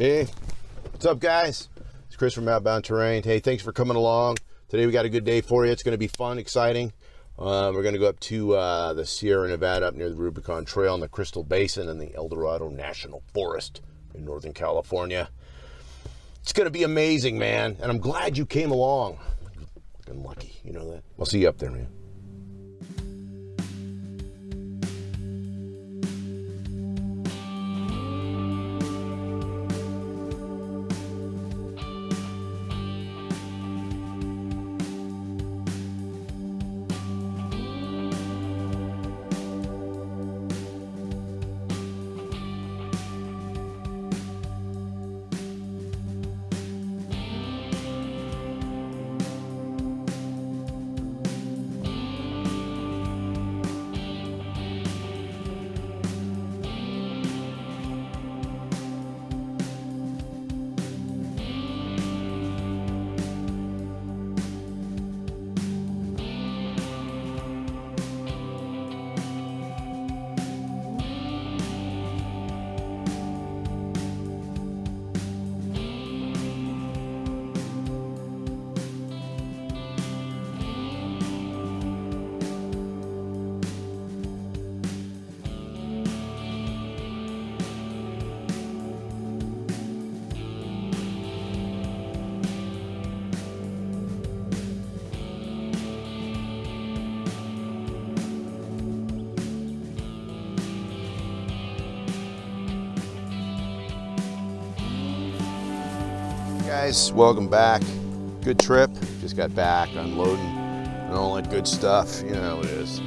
Hey, what's up, guys? It's Chris from Outbound Terrain. Hey, thanks for coming along. Today we got a good day for you. It's going to be fun, exciting. We're going to go up to the Sierra Nevada, up near the Rubicon Trail in the Crystal Basin and the El Dorado National Forest in Northern California. It's going to be amazing, man, and I'm glad you came along. Fucking lucky, you know that? I'll see you up there, man. Guys, welcome back. Good trip. Just got back, unloading and all that good stuff. You know how it is.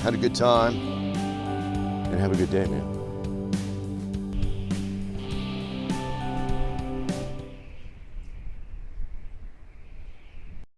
Had a good time and have a good day, man.